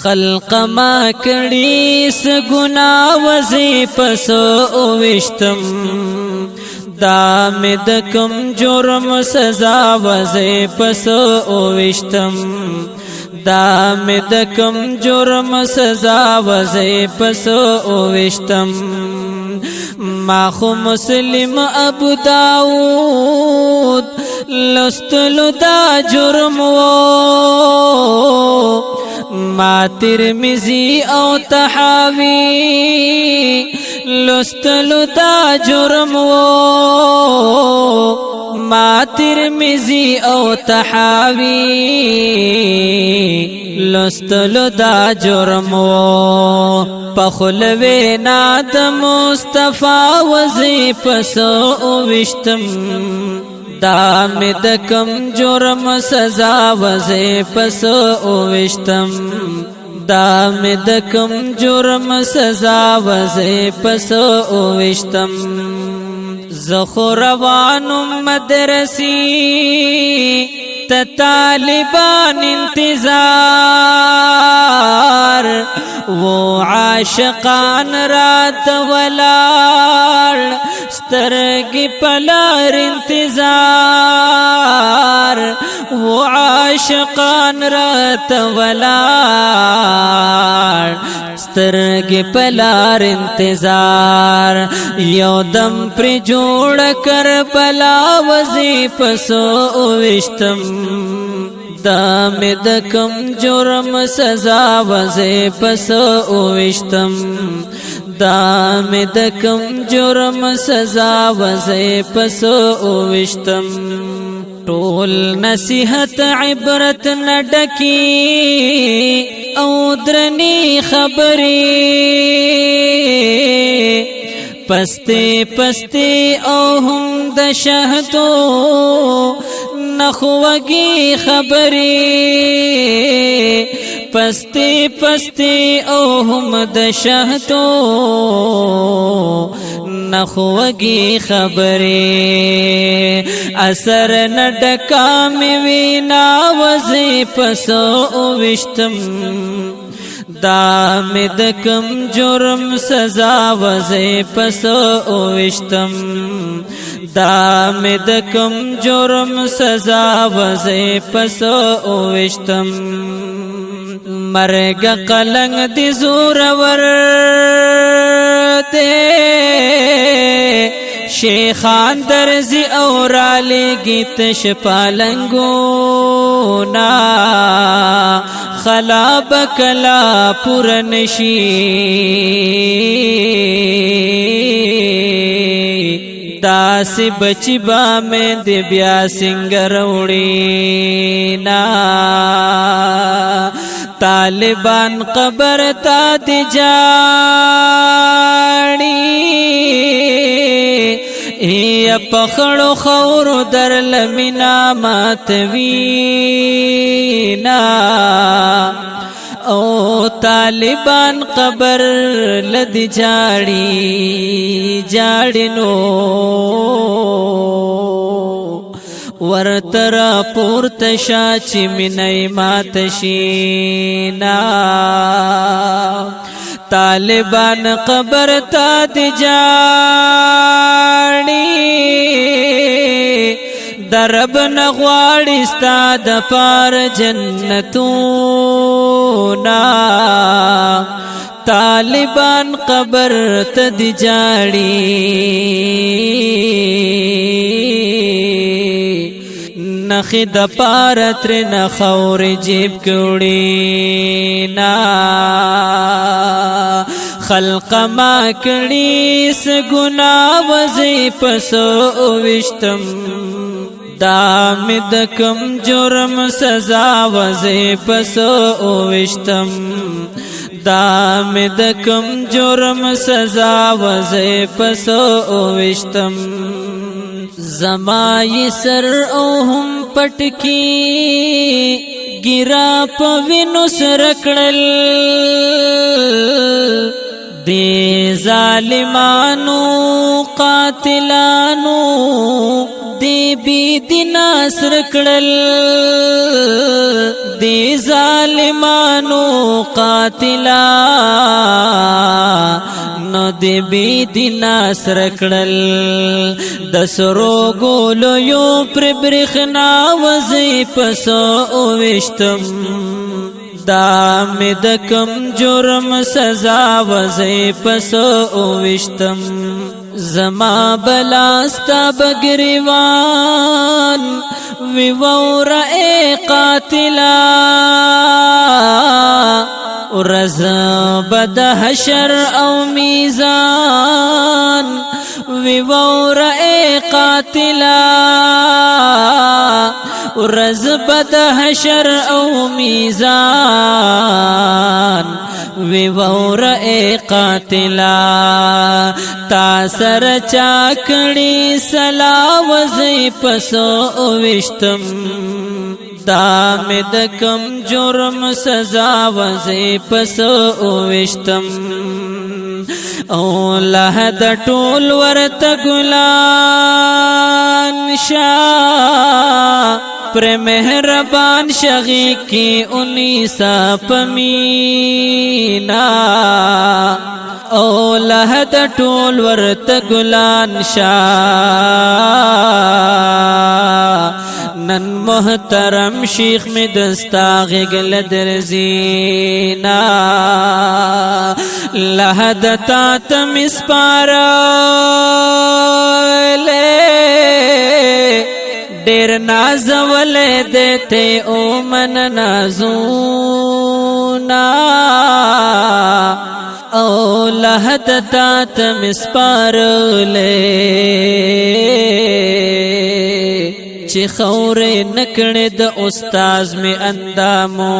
خلق ما کړي س ګنا وزي پسو وشتم دا مې د کوم جرم سزا وزي پسو وشتم دا مې د کوم جرم سزا وزي پسو وشتم ما خو مسلم ابو داود لستلو دا جرم وو ما ترمذی او تحاوی لستلو دا جرم وو ما ترمذی او تحاوی لستلو دا جرم وو پخلوی ناد مصطفی وزی پسو وشتم دا مې د کوم جرم سزا وزي پسو وشتم دا مې د کوم جرم سزا وزي پسو وشتم زخو روانو مدرسی ت طالبان انتظار وہ عاشقان رات ولار سترگی پلار انتظار وہ عاشقان رات ولار سترگی پلار انتظار یو دم پر جوڑ کر بلا وزی پسو وشتم دا مې د کوم جرم سزا وزي پسو وشتم دا مې د کوم جرم سزا وزي پسو وشتم ټول نصیحت عبرت نډکی او درنی خبرې پستے پستے او هم د شهدو نخوگی خبری پستے پستے او هم د شهدو نخوگی خبری اثر نډکا می وینا وزي پسو وشتم دا مې د کوم جرم سزا وزي پسو وشتم دا مې د کوم جرم سزا وزي پسو وشتم مرګ قلنګ دي زور ور دے شیخان درزی اور علی گیت شپالنگونا خلاب کلا پورنشی داسی بچی با میں دی بیا سنگر وڑینا طالبان قبر تا دی جاڑی یا پخړو خورو در لمینا ماتوینا او طالبان قبر لدی جاڑی جاڑنو ورترا پورتشا چی منی ماتشینا طالبان قبر تا دی جاڑی درب نغواړي ستا د پار جنتونا طالبان قبر ته دی جاړي نخې د پار تر نخور جیب کوړي نا خلق ما کړي س ګنا وزي پسو وشتم دا مې د کوم جرم سزا وزي پسو وشتم دا مې د کوم جرم سزا وزي پسو وشتم زمای سر او هم پټکی ګرا پوینو سر کړل دی ظالمانو قاتلانو دی بی دینا سرکڑل دی ظالمانو قاتلا نو دی بی دینا سرکڑل دسرو گولو یو پر برخنا وزی پسو اوشتم دا می د کم جرم سزا وزی پسو اوشتم زما بلاستا بگریوان وی وور اے قاتلا ورز بد حشر او میزان وی وور اے قاتلا ورز بد حشر او میزان وی وور اے قاتلا تا سر چاکڑی سلا وزی پسو اوشتم دا می د کم جرم سزا وزی پسو اوشتم او لہ د ټول ورت گلان شاہ پر مہربان شغی کی انیسا پمینا او لہ د ټول ورت گلان شاہ نن محترم شیخ میں دستا غگل درزینا لہدتا تم اسپارا لے دیر نازول دیتے او من نازونا او لہدتا تم اسپارا لے چی خور نکڑ د استاز میں اندامونا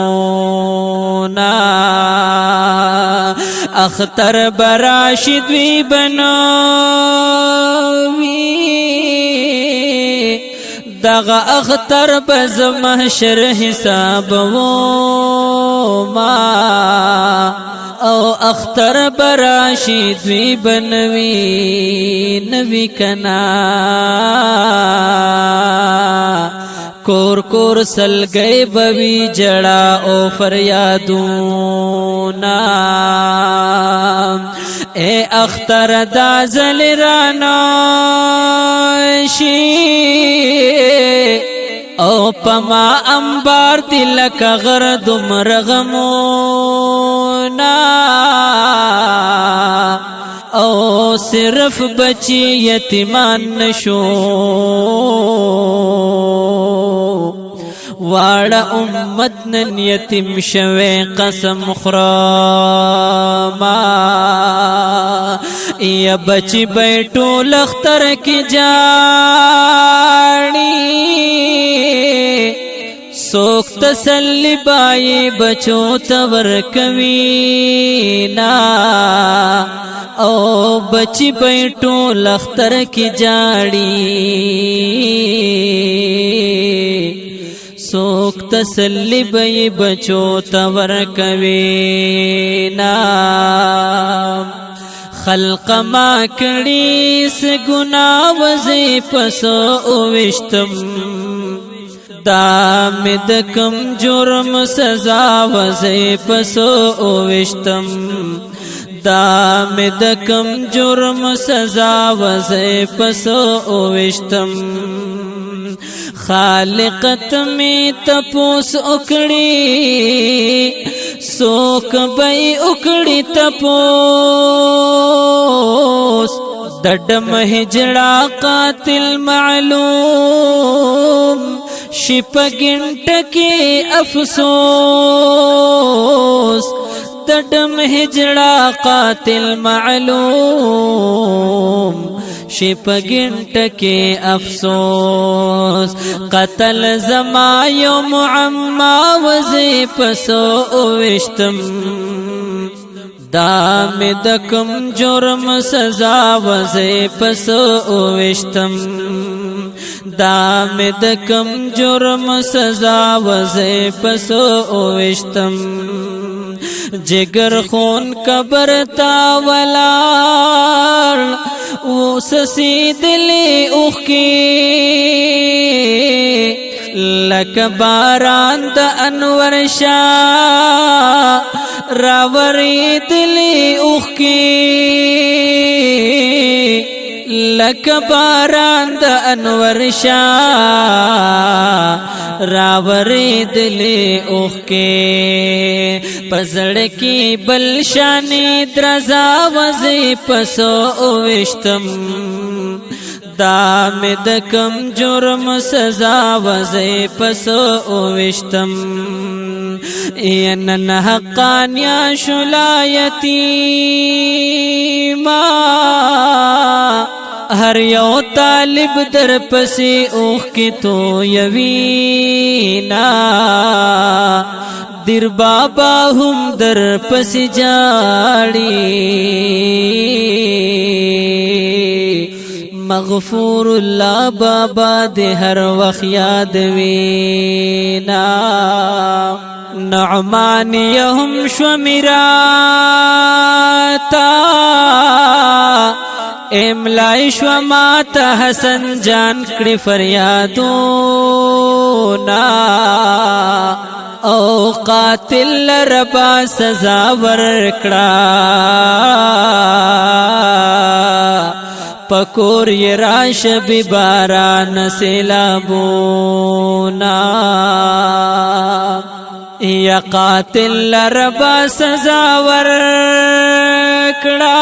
اختر براشد وی بناوی دغا اختر بز محشر حساب ما او اختر براشد وی بنوی نوی کنا کور کور سل گئے بوی جڑا او فریادونا اے اختر دا زل راناشی او پما انبار دلک غرد مرغمونا او صرف بچی یتیمان نشو واڑا امت نن یتیم شوے قسم خراما یا بچی بیٹو لختر کی جاڑی سوک تسلی بائی بچو تور کوینا او بچی بیٹو لختر کی جاڑی سوک تسلی بئی بچو تور کوینا خلق ما کڑی سے گناہ وزی پسو اوشتم دا می د کم جرم سزا وزی پسو اوشتم دا می د کم جرم سزا وزی پسو اوشتم خالقت میں تپوس اکڑی سوک بئی اکڑی تپوس دڈم ہجڑا قاتل معلوم شپ گنٹ کے افسوس دڈم ہجڑا قاتل معلوم شپ گنٹ کے افسوس قتل زمایو معما وزی پسو اوشتم دا می د کم جرم سزا وزی پسو اوشتم دا می د کم جرم سزا وزی پسو اوشتم جگر خون قبر تا ولار وسسی دلی اوخ کی لک باران د انور شاه راوری دلی اوخ کی لک باران د انور شاه راوری دلی اوخ کی پزړ کی بل شانی درزا وزی پسو اوشتم دا می د کم جرم سزا وزی پسو اوشتم ینن حقانیا شلایتی ما هر یو طالب در پسی اوخ کی تو یوینا دیر بابا هم در پسی جاڑی مغفور اللہ بابا دے ہر وقت یاد وینا نعمانیہم شمراتا املائی شماتا حسن جان کڑی فریادونا او قاتل ربا سزا ورکڑا پکور یہ راش بی باران سیلابونا یا قاتل ربا سزا ورکڑا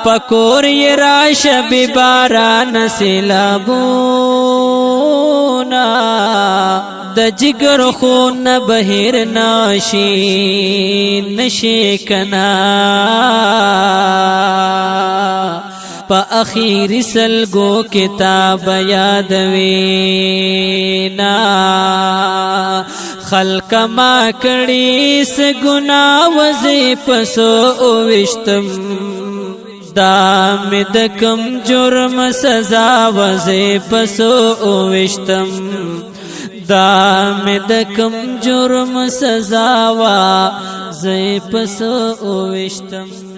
پکور یہ راش بی باران سیلابونا د جگر خون بہیر ناشی نشی کنا پا اخیر سلگو کتاب یاد وینا خلق ما کڑی سے گناہ وزی پسو اوشتم دام دکم جرم سزا وزی پسو اوشتم دام دکم جرم سزا وزی پسو اوشتم